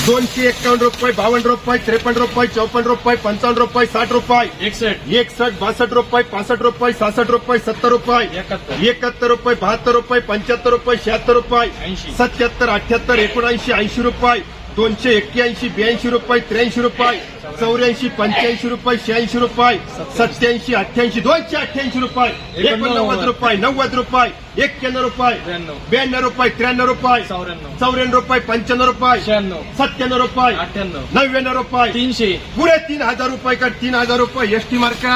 251 रुपये, 52 रुपये, 53 रुपये, 54 रुपये, 55 रुपये, 60 रुपये, 61, 62 रुपये, 65 रुपये, 66 रुपये, 70 रुपये, 71 रुपये, 72 रुपये, 75 रुपये, 76 रुपये, 77, 78, 79, 80 रुपये, 281, 82 रुपये, 83 रुपये, 84, 85 रुपये, 86 रुपये, 87, 88, 288 रुपये, 89 रुपये, 90 रुपये, 91 रुपये, 92 रुपये, 93 रुपये, 94 रुपये, 95 रुपये, 97 रुपये, 99 रुपये, 300, पुरे 3000 रुपये का 3000 रुपये एसटी मार्का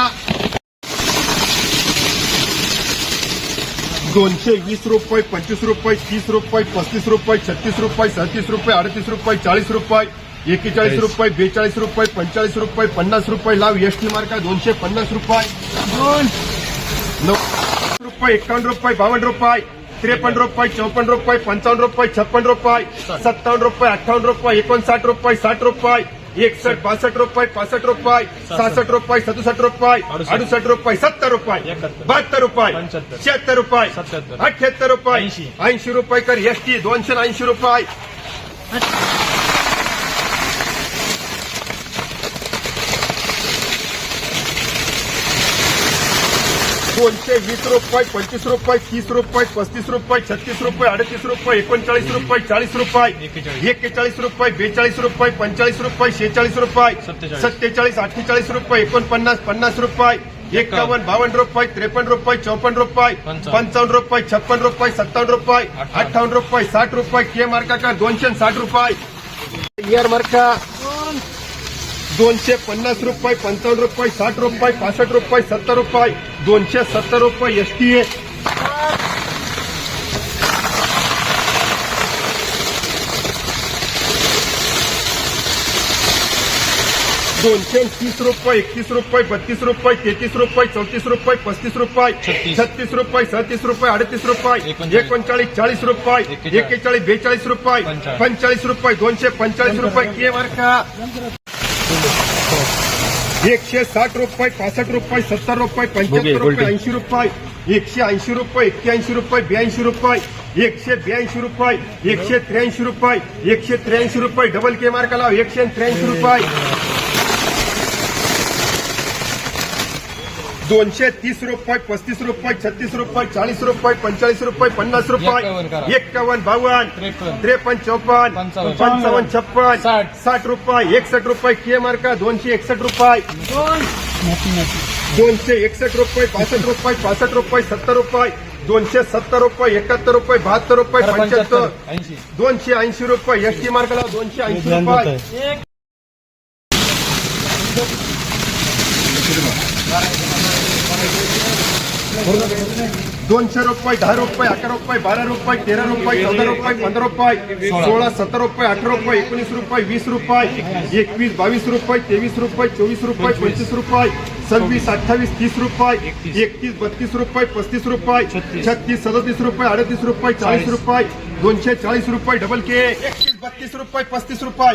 220 रुपये, 25 रुपये, 30 रुपये, 35 रुपये, 36 रुपये, 37 रुपये, 38 रुपये, 40 रुपये, 41 रुपये, 42 रुपये, 45 रुपये, 50 रुपये लाव एसटी मार्का 250 रुपये, 90 रुपये, 51 रुपये, 52 रुपये, 53 रुपये, 54 रुपये, 55 रुपये, 56 रुपये, 57 रुपये, 58 रुपये, 59 रुपये, 60 रुपये, 61, 62 रुपये, 65 रुपये, 66 रुपये, 67 रुपये, 68 रुपये, 70 रुपये, 72 रुपये, 76 रुपये, 78 रुपये, 80 रुपये कर एसटी 280 रुपये, 220 रुपये, 25 रुपये, 30 रुपये, 35 रुपये, 36 रुपये, 38 रुपये, 39 रुपये, 40 रुपये, 41 रुपये, 42 रुपये, 45 रुपये, 46 रुपये, 47, 48 रुपये, 49, 50 रुपये, 51, 52 रुपये, 53 रुपये, 54 रुपये, 55 रुपये, 56 रुपये, 57 रुपये, 58 रुपये, 60 रुपये, के मार्का का 260 रुपये, ईयर मार्का 250 रुपये, 55 रुपये, 60 रुपये, 65 रुपये, 70 रुपये, 270 रुपये एसटी 230 रुपये, 31 रुपये, 32 रुपये, 33 रुपये, 34 रुपये, 35 रुपये, 36 रुपये, 37 रुपये, 38 रुपये, 39, 40 रुपये, 41, 42 रुपये, 45 रुपये, 245 रुपये, के मार्का 160 रुपये, 65 रुपये, 70 रुपये, 75 रुपये, 80 रुपये, 180 रुपये, 81 रुपये, 82 रुपये, 182 रुपये, 183 रुपये, 183 रुपये, डबल के मार्का लाव 183 रुपये, 230 रुपये, 35 रुपये, 36 रुपये, 40 रुपये, 45 रुपये, 50 रुपये, 51, 52, 53, 54, 55, 56, 60 रुपये, 61 रुपये, के मार्का 261 रुपये, 261 रुपये, 62 रुपये, 65 रुपये, 70 रुपये, 270 रुपये, 71 रुपये, 72 रुपये, 75, 280 रुपये एसटी मार्काला 280 रुपये, 200 रुपये, 10 रुपये, 11 रुपये, 12 रुपये, 13 रुपये, 14 रुपये, 15 रुपये, 16, 17 रुपये, 18 रुपये, 19 रुपये, 20 रुपये, 21, 22 रुपये, 23 रुपये, 24 रुपये, 25 रुपये, 26, 28, 30 रुपये, 31, 32 रुपये, 35 रुपये, 36, 37 रुपये, 38 रुपये, 40 रुपये, 240 रुपये, डबल के 31, 32 रुपये, 35 रुपये,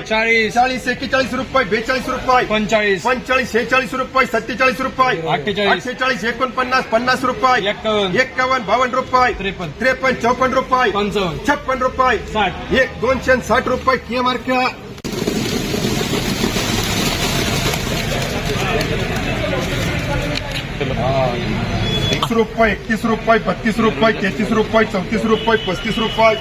40, 41 रुपये, 42 रुपये, 45, 46 रुपये, 47 रुपये, 48, 49, 50 रुपये, 51, 52 रुपये, 53, 54 रुपये, 56 रुपये, 260 रुपये, के मार्का 30 रुपये, 31 रुपये, 32 रुपये, 33 रुपये, 34 रुपये, 35 रुपये,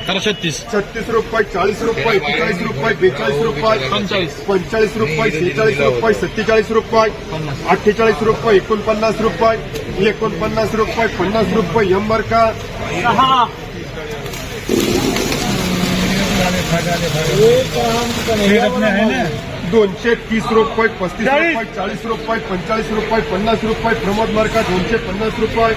36 रुपये, 40 रुपये, 41 रुपये, 42 रुपये, 45 रुपये, 46 रुपये, 47 रुपये, 48 रुपये, 49 रुपये, 49 रुपये, 50 रुपये, एम मार्का 230 रुपये, 35 रुपये, 40 रुपये, 45 रुपये, 50 रुपये, प्रमोद मार्का 250 रुपये,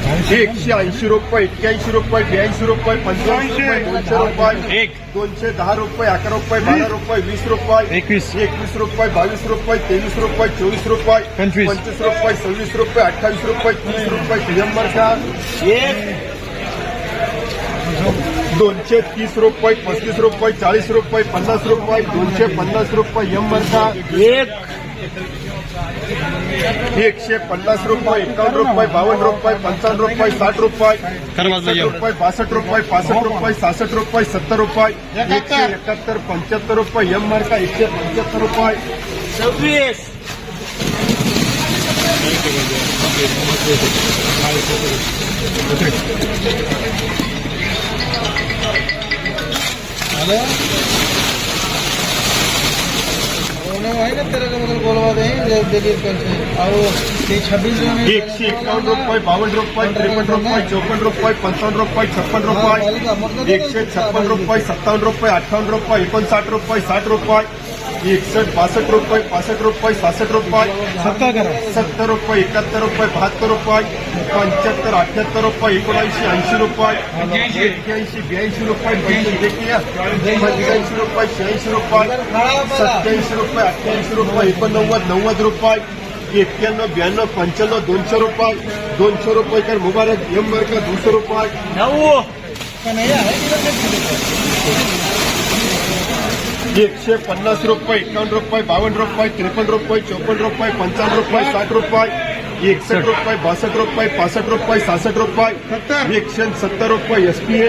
180 रुपये, 81 रुपये, 82 रुपये, 55 रुपये, 200 रुपये, 210 रुपये, 11 रुपये, 12 रुपये, 20 रुपये, 21 रुपये, 22 रुपये, 23 रुपये, 24 रुपये, 25 रुपये, 26 रुपये, 28 रुपये, 30 रुपये, एम मार्का 230 रुपये, 35 रुपये, 40 रुपये, 50 रुपये, 250 रुपये, एम मार्का 150 रुपये, 51 रुपये, 52 रुपये, 55 रुपये, 60 रुपये, 61 रुपये, 62 रुपये, 65 रुपये, 66 रुपये, 70 रुपये, 171, 75 रुपये, एम मार्का 175 रुपये, 26 है ना तेरे को मतलब बोलवा दें देखिए कैसे और ये 26 में 151 रुपये, 52 रुपये, 53 रुपये, 54 रुपये, 55 रुपये, 56 रुपये, 156 रुपये, 57 रुपये, 58 रुपये, 59 रुपये, 60 रुपये, 61, 62 रुपये, 65 रुपये, 66 रुपये, 70 रुपये, 71 रुपये, 72 रुपये, 75, 78 रुपये, 79, 80 रुपये, 81, 82 रुपये, 85 रुपये, 86 रुपये, 87 रुपये, 88 रुपये, 89, 90 रुपये, 91, 92, 95, 200 रुपये, 200 रुपये कर मुबारक एम मार्का 200 रुपये, 150 रुपये, 51 रुपये, 52 रुपये, 53 रुपये, 54 रुपये, 55 रुपये, 60 रुपये, 61 रुपये, 62 रुपये, 65 रुपये, 66 रुपये, 170 रुपये एसपीए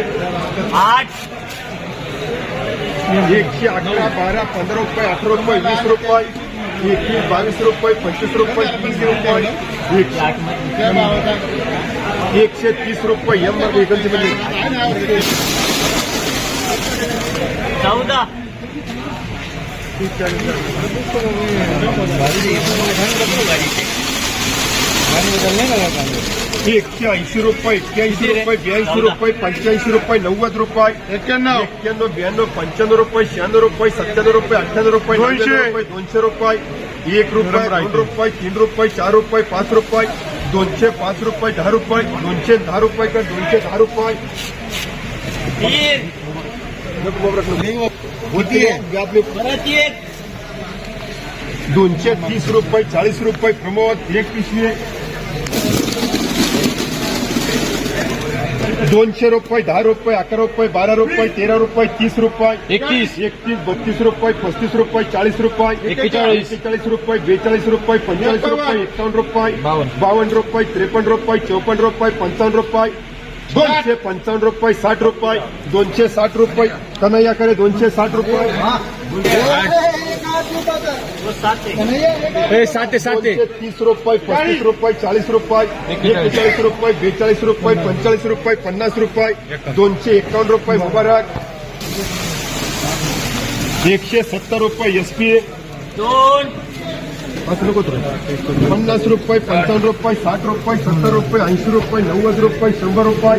8 111, 12, 15 रुपये, 18 रुपये, 20 रुपये, 21, 22 रुपये, 25 रुपये, 30 रुपये, 130 रुपये एम मार्का 14 180 रुपये, 81 रुपये, 82 रुपये, 85 रुपये, 90 रुपये, 91, 92, 95 रुपये, 96 रुपये, 97 रुपये, 98 रुपये, 200 रुपये, 1 रुपये, 2 रुपये, 3 रुपये, 4 रुपये, 5 रुपये, 205 रुपये, 10 रुपये, 210 रुपये का 210 रुपये, 230 रुपये, 40 रुपये प्रमोद 1 पिशवी 200 रुपये, 10 रुपये, 11 रुपये, 12 रुपये, 13 रुपये, 30 रुपये, 31, 32 रुपये, 35 रुपये, 40 रुपये, 41 रुपये, 42 रुपये, 45 रुपये, 51 रुपये, 52 रुपये, 53 रुपये, 54 रुपये, 55 रुपये, 255 रुपये, 60 रुपये, 260 रुपये कन्हैया करे 260 रुपये, 30 रुपये, 35 रुपये, 40 रुपये, 41 रुपये, 42 रुपये, 45 रुपये, 50 रुपये, 251 रुपये मुबारक 170 रुपये एसपीए 50 रुपये, 55 रुपये, 60 रुपये, 70 रुपये, 80 रुपये, 90 रुपये, 100 रुपये,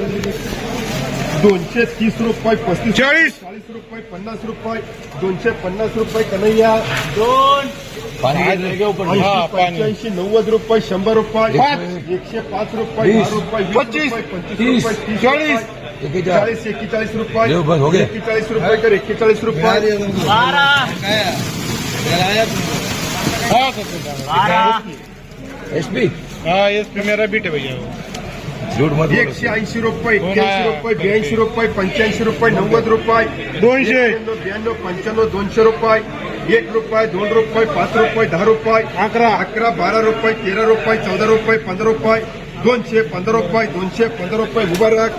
230 रुपये, 35, 40 रुपये, 50 रुपये, 250 रुपये कन्हैया 80, 85, 90 रुपये, 100 रुपये, 105 रुपये, 10 रुपये, 20 रुपये, 25 रुपये, 30 रुपये, 40, 41 रुपये, 41 रुपये कर 41 रुपये 12 एसपी हाँ एसपी मेरा बीट है भैया 180 रुपये, 81 रुपये, 82 रुपये, 85 रुपये, 90 रुपये, 292, 95, 200 रुपये, 1 रुपये, 2 रुपये, 5 रुपये, 10 रुपये, 11, 12 रुपये, 13 रुपये, 14 रुपये, 15 रुपये, 215 रुपये, 215 रुपये मुबारक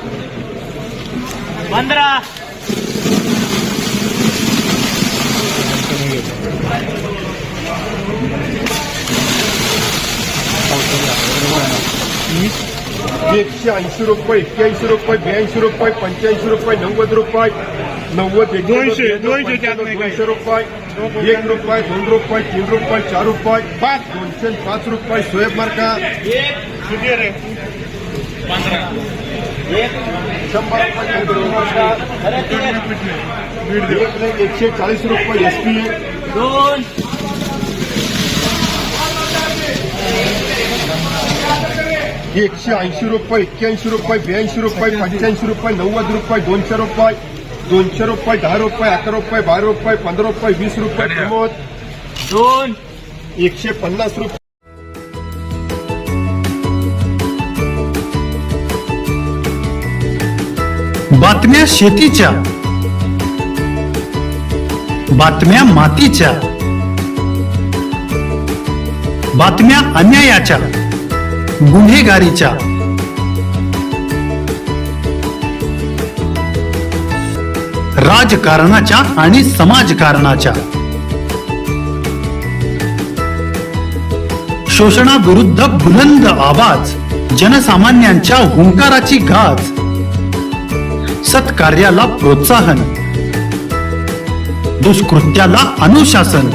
15 180 रुपये, 81 रुपये, 82 रुपये, 85 रुपये, 90 रुपये, 90, 200 रुपये, 1 रुपये, 2 रुपये, 3 रुपये, 4 रुपये, 205 रुपये सोहेब मार्का 140 रुपये एसपी 180 रुपये, 81 रुपये, 82 रुपये, 85 रुपये, 90 रुपये, 200 रुपये, 200 रुपये, 10 रुपये, 11 रुपये, 12 रुपये, 15 रुपये, 20 रुपये प्रमोद 150 रुपये. बातम्या शेतीच्या, बातम्या मातीच्या, बातम्या अन्यायाच्या, गुन्हेगारीच्या, राजकारणाच्या आणि समाजकारणाच्या, शोषणाविरुद्ध बुलंद आवाज, जनसामान्यांच्या हुंकाराची गाज, सत्कार्याला प्रोत्साहन, दुष्कृत्याला अनुशासन,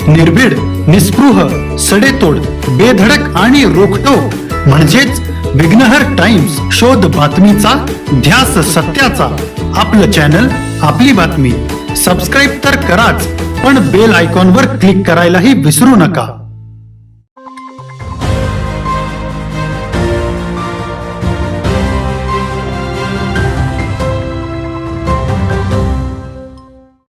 निर्भीड, निस्पृह, सडेतोड, बेधडक आणि रोखठोक म्हणजेच विघ्नहर टाइम्स. शोध बातमीचा, ध्यास सत्याचा. आपलं चॅनल, आपली बातमी. सबस्क्राईब तर कराच, पण बेल आयकॉनवर क्लिक करायलाही विसरू नका.